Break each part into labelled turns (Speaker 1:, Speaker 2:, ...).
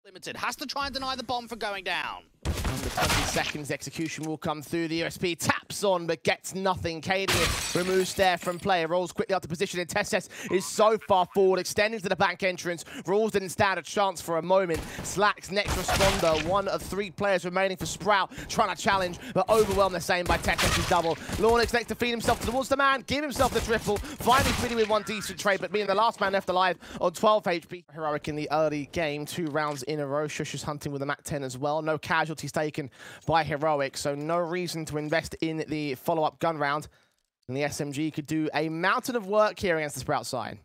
Speaker 1: Limited has to try and deny the bomb from going down.
Speaker 2: Under 20 seconds, execution will come through. The USP taps on, but gets nothing. Cadian removes Stare from play, rolls quickly up to position, and Tesses is so far forward, extending to the back entrance. Rules didn't stand a chance for a moment. Slack's next responder, one of 3 players remaining for Sprout, trying to challenge, but overwhelmed the same by Tesses' double. Lornix next to feed himself towards the man, give himself the triple, finally fitting with one decent trade, but being the last man left alive on 12 HP. Heroic in the early game, 2 rounds in a row. sjuush is hunting with a MAC-10 as well. No casualties taken by Heroic, so no reason to invest in the follow-up gun round. And the SMG could do a mountain of work here against the Sprout side.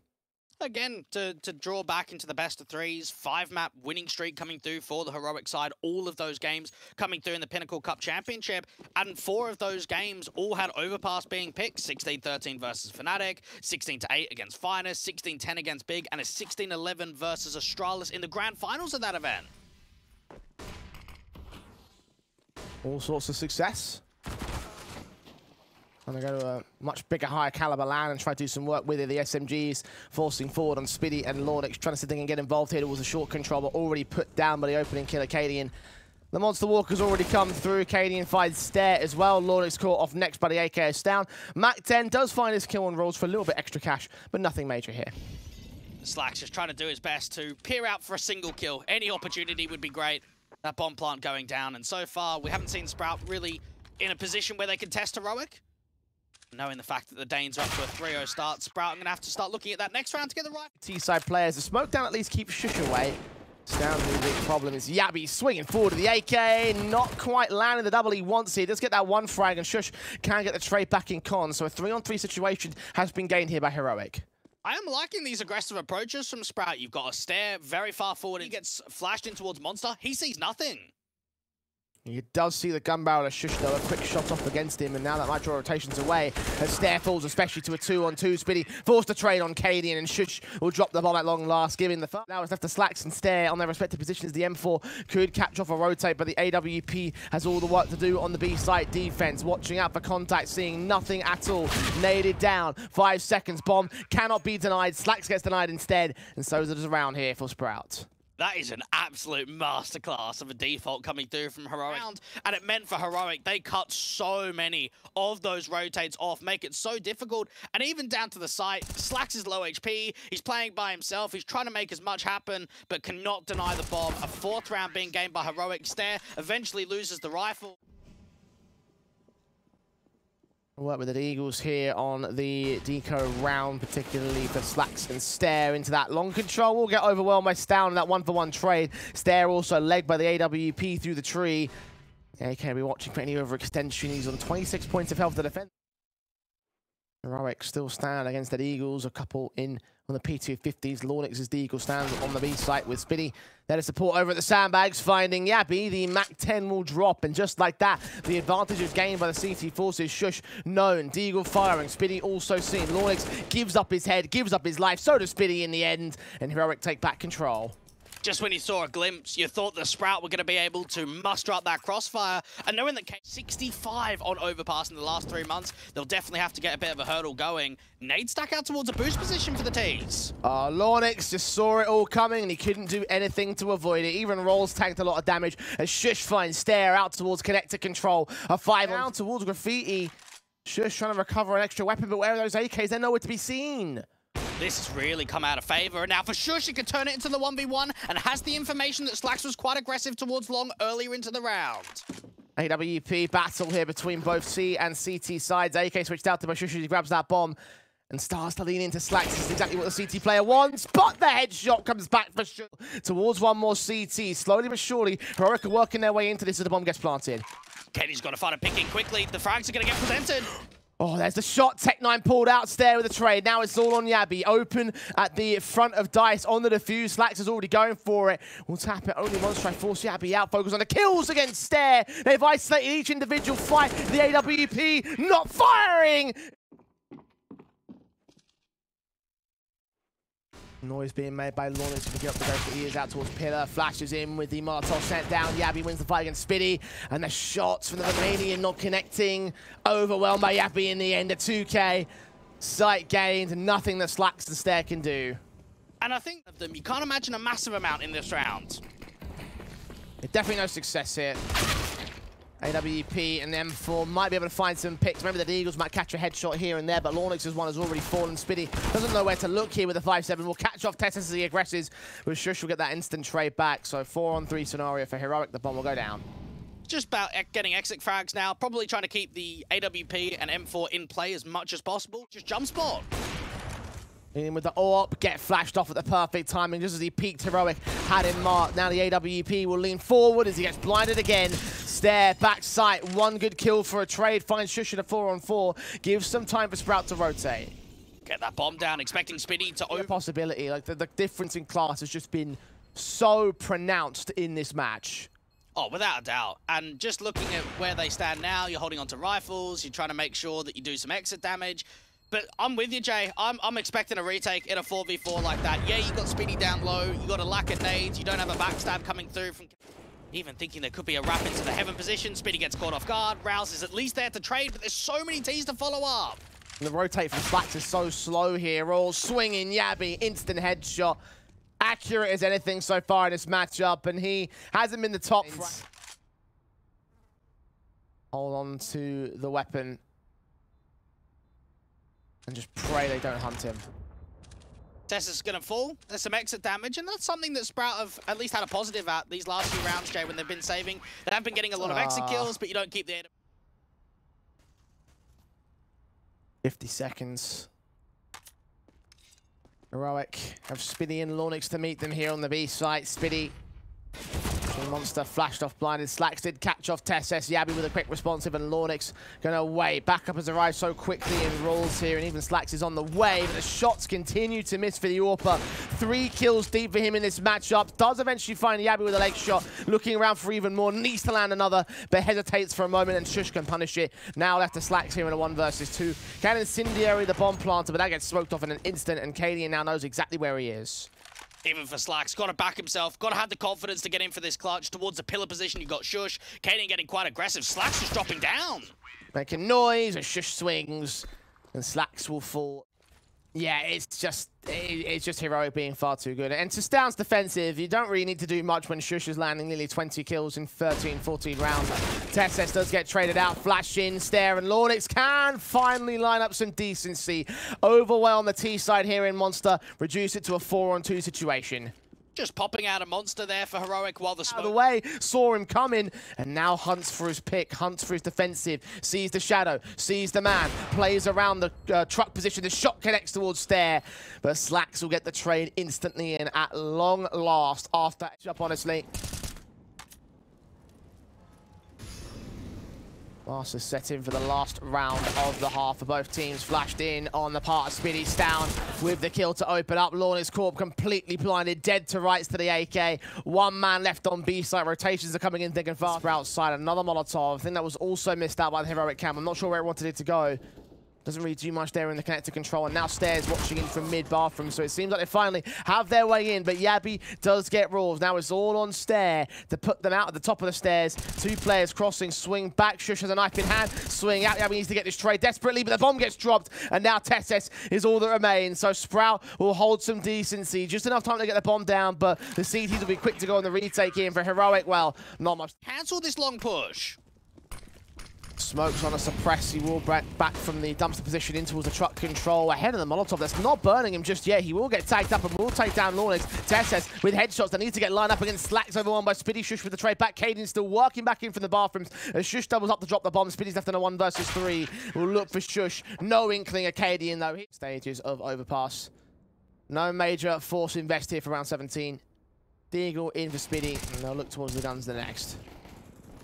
Speaker 1: Again, to draw back into the best of 3s, 5-map winning streak coming through for the Heroic side. All of those games coming through in the Pinnacle Cup Championship. And 4 of those games all had Overpass being picked. 16-13 versus Fnatic, 16-8 against Finest, 16-10 against Big, and a 16-11 versus Astralis in the grand finals of that event.
Speaker 2: All sorts of success. I'm going to go to a much bigger, higher caliber land and try to do some work with it. The SMGs forcing forward on Spiddy and Lornix, trying to see if they can get involved here. There was a short control, but already put down by the opening killer, Cadian. The Monster Walker's already come through. Cadian finds Stare as well. Lornix caught off next by the AKS down. MAC-10 does find his kill on rolls for a little bit extra cash, but nothing major here.
Speaker 1: Slack's just trying to do his best to peer out for a single kill. Any opportunity would be great. That bomb plant going down, and so far we haven't seen Sprout really in a position where they can test Heroic. Knowing the fact that the Danes are up to a 3-0 start, Sprout are going to have to start looking at that next round to get the right.
Speaker 2: T-side players, the smoke down at least keeps sjuush away. Stand the big problem is jabbi swinging forward to the AK, not quite landing the double he wants here. Does get that one frag, and sjuush can get the trade back in con, so a 3-on-3 situation has been gained here by Heroic.
Speaker 1: I am liking these aggressive approaches from Sprout. You've got a Stare very far forward. He gets flashed in towards Monster. He sees nothing.
Speaker 2: He does see the gun barrel of sjuush, though. A quick shot off against him, and now that might draw rotations away. As Stare falls, especially to a 2-on-2. Spiddy forced to trade on Cadian, and sjuush will drop the bomb at long last, giving the first. Now it's left to Slacks and Stare on their respective positions. The M4 could catch off a rotate, but the AWP has all the work to do on the B site defense. Watching out for contact, seeing nothing at all. Naded down. 5 seconds. Bomb cannot be denied. Slacks gets denied instead, and so does around here for Sprout.
Speaker 1: That is an absolute masterclass of a default coming through from Heroic. And it meant for Heroic, they cut so many of those rotates off, make it so difficult. And even down to the site, Slacks is low HP. He's playing by himself. He's trying to make as much happen, but cannot deny the bomb. A 4th round being gained by Heroic. Stare eventually loses the rifle.
Speaker 2: Work with the Eagles here on the deco round, particularly for Slacks and Stare into that long control. Will get overwhelmed by Stown in that 1-for-1 trade. Stare also legged by the AWP through the tree. AK will be watching for any overextension. He's on 26 points of health to defend. Heroic still stand against the Eagles. A couple in on the P250s. Lornix is the Eagle stands on the B site with Spiddy. There to support over at the sandbags, finding jabbi. The MAC-10 will drop, and just like that, the advantage is gained by the CT forces. sjuush known. Deagle firing. Spiddy also seen. Lornix gives up his head, gives up his life. So does Spiddy in the end, and Heroic take back control.
Speaker 1: Just when you saw a glimpse, you thought the Sprout were going to be able to muster up that crossfire. And knowing that 65 on Overpass in the last 3 months, they'll definitely have to get a bit of a hurdle going. Nade stack out towards a boost position for the T's.
Speaker 2: Lornix just saw it all coming, and he couldn't do anything to avoid it. Even Rolls tanked a lot of damage as sjuush finds Stare out towards connector control. A 5 down towards Graffiti. sjuush trying to recover an extra weapon, but where are those AKs? They're nowhere to be seen.
Speaker 1: This has really come out of favor. And now for sjuush, he can turn it into the 1v1 and has the information that Slacks was quite aggressive towards long earlier into the round.
Speaker 2: AWP battle here between both C and CT sides. AK switched out to sjuush. He grabs that bomb and starts to lean into Slacks. This is exactly what the CT player wants, but the headshot comes back for sjuush towards one more CT. Slowly but surely, Heroic are working their way into this as the bomb gets planted.
Speaker 1: Kenny's got to find a picking quickly. The frags are going to get presented.
Speaker 2: Oh, there's the shot. Tech9 pulled out. Stare with the trade. Now it's all on jabbi. Open at the front of Dice on the defuse. Slacks is already going for it. We'll tap it. Only one strike. Force jabbi out. Focus on the kills against Stare. They've isolated each individual fight. The AWP not firing. Noise being made by Lornix to get up the ghost, but he is out towards Pillar. Flashes in with the Molotov sent down. jabbi wins the fight against Spiddy. And the shots from the Romanian not connecting. Overwhelmed by jabbi in the end. A 2K. Sight gained. Nothing that Slacks and Stare can do.
Speaker 1: And I think of them, you can't imagine a massive amount in this round.
Speaker 2: Definitely no success here. AWP and M4 might be able to find some picks. Maybe the Eagles might catch a headshot here and there, but Lawnix's one has already fallen. Spitty doesn't know where to look here with the 5-7. Will catch off Tessus as he aggresses, but sjuush will get that instant trade back. So 4-on-3 scenario for Heroic. The bomb will go down.
Speaker 1: Just about getting exit frags now. Probably trying to keep the AWP and M4 in play as much as possible. Just jump spot.
Speaker 2: In with the AWP, get flashed off at the perfect timing, just as he peaked. Heroic had him marked. Now the AWP will lean forward as he gets blinded again. Stare, back sight, one good kill for a trade. Finds sjuush in a 4-on-4. Gives some time for Sprout to rotate.
Speaker 1: Get that bomb down, expecting Spitty to open.
Speaker 2: Possibility, like the difference in class has just been so pronounced in this match.
Speaker 1: Oh, without a doubt. And just looking at where they stand now, you're holding onto rifles, you're trying to make sure that you do some exit damage. But I'm with you, Jay. I'm expecting a retake in a 4v4 like that. Yeah, you got Spitty down low, you got a lack of nades, you don't have a backstab coming through from... Even thinking there could be a wrap into the heaven position. Spitty gets caught off guard. Rouse is at least there to trade, but there's so many T's to follow up.
Speaker 2: And the rotate from Slacks is so slow here. All swinging, Jabbi, instant headshot. Accurate as anything so far in this matchup, and he hasn't been the top. Hold on to the weapon. And just pray they don't hunt him.
Speaker 1: Tessa's going to fall. There's some exit damage, and that's something that Sprout have at least had a positive at these last few rounds, Jay, when they've been saving. They have been getting a lot of exit kills, but you don't keep the...
Speaker 2: 50 seconds. Heroic have Spitty and Lawnix to meet them here on the B site. Spitty. Monster flashed off blinded. Slacks did catch off Tessus. Jabbi with a quick responsive, and Lawnix gonna wait. Backup has arrived so quickly and rolls here, and even Slacks is on the way, but the shots continue to miss for the AWPer. 3 kills deep for him in this matchup. Does eventually find Jabbi with a leg shot, looking around for even more. Needs to land another, but hesitates for a moment, and sjuush can punish it. Now left to Slacks here in a 1 versus 2. Can incendiary the bomb planter, but that gets smoked off in an instant, and Cadian now knows exactly where he is.
Speaker 1: Even for Slacks, got to back himself, got to have the confidence to get in for this clutch. Towards the pillar position, you've got sjuush. Cadian getting quite aggressive. Slacks just dropping down.
Speaker 2: Making noise, as sjuush swings, and Slacks will fall. Yeah, it's just Heroic being far too good. And to Stound's defensive, you don't really need to do much when sjuush is landing nearly 20 kills in 13, 14 rounds. Tessus does get traded out, flash in, Stare, and Lawnix can finally line up some decency. Overway on the T side here in Monster, reduce it to a 4-on-2 situation.
Speaker 1: Just popping out a monster there for Heroic while the smoke...
Speaker 2: Out of the way, saw him coming, and now hunts for his pick, hunts for his defensive, sees the shadow, sees the man, plays around the truck position, the shot connects towards Stare, but Slacks will get the trade instantly in at long last after up, honestly. Masters set in for the last round of the half for both teams. Flashed in on the part of Spitty. Stound with the kill to open up. Lawnix Corp completely blinded, dead to rights to the AK. 1 man left on B side. Rotations are coming in thick and fast. Sprout side, another Molotov. I think that was also missed out by the Heroic cam. I'm not sure where it wanted it to go. Doesn't really do much there in the connector control, and now Stairs watching in from mid-bathroom, so it seems like they finally have their way in, but Jabbi does get rules. Now it's all on Stare to put them out at the top of the stairs. 2 players crossing, swing back, sjuush has a knife in hand, swing out. Jabbi needs to get this trade desperately, but the bomb gets dropped, and now Tessus is all that remains, so Sprout will hold some decency. Just enough time to get the bomb down, but the CTs will be quick to go on the retake in for Heroic. Well, not much.
Speaker 1: Cancel this long push.
Speaker 2: Smokes on a suppress. He will back from the dumpster position in towards the truck control. Ahead of the Molotov. That's not burning him just yet. He will get tagged up and will take down Lawnix. Tessus with headshots that need to get lined up against Slacks, overwhelmed by Spitty. Sjuush with the trade back. Cadian still working back in from the bathrooms. As sjuush doubles up to drop the bomb. Spitty's left in a 1 versus 3. We'll look for sjuush. No inkling of Cadian though. Stages of Overpass. No major force invest here for round 17. Deagle in for Spitty. And they'll look towards the guns the next.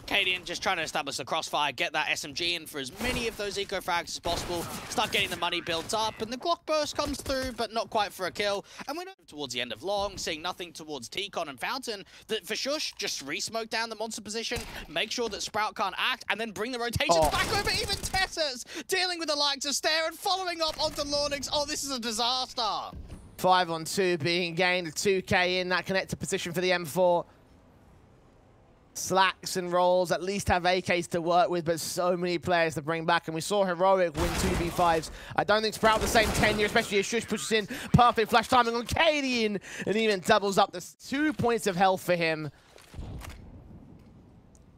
Speaker 1: Cadian just trying to establish the crossfire, get that SMG in for as many of those eco frags as possible, start getting the money built up, and the Glock burst comes through, but not quite for a kill. And we're towards the end of long, seeing nothing towards T-Con and Fountain. That for sjuush, just re-smoke down the monster position, make sure that Sprout can't act, and then bring the rotations back over. Even Tessus dealing with the likes of Stare and following up onto Lawnix. Oh, this is a disaster.
Speaker 2: 5-on-2 being gained, 2K in that connector position for the M4. Slacks and rolls at least have AKs to work with, but so many players to bring back. And we saw Heroic win 2v5s. I don't think Sprout the same tenure, especially as sjuush pushes in. Perfect flash timing on Cadian, and even doubles up the 2 points of health for him.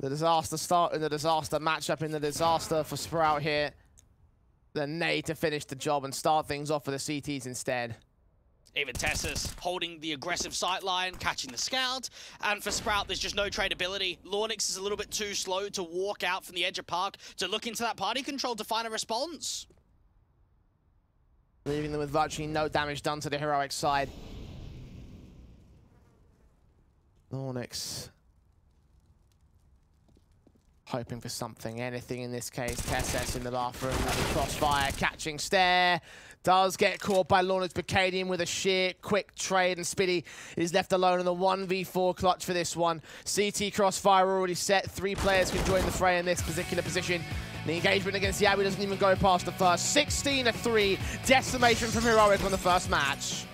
Speaker 2: The disaster start in the disaster matchup in the disaster for Sprout here. The nade to finish the job and start things off for the CTs instead.
Speaker 1: Even Tessus holding the aggressive sight line, catching the scout. And for Sprout, there's just no tradability. Lawnix is a little bit too slow to walk out from the edge of Park to look into that party control to find a response.
Speaker 2: Leaving them with virtually no damage done to the heroic side. Lawnix hoping for something, anything in this case. Tessus in the bathroom with the crossfire, catching stare. Does get caught by Lawnix, but Cadian with a sheer quick trade, and Spitty is left alone in the 1v4 clutch for this one. CT crossfire already set. 3 players can join the fray in this particular position. The engagement against jabbi doesn't even go past the first. 16-3, decimation from Heroic on the first match.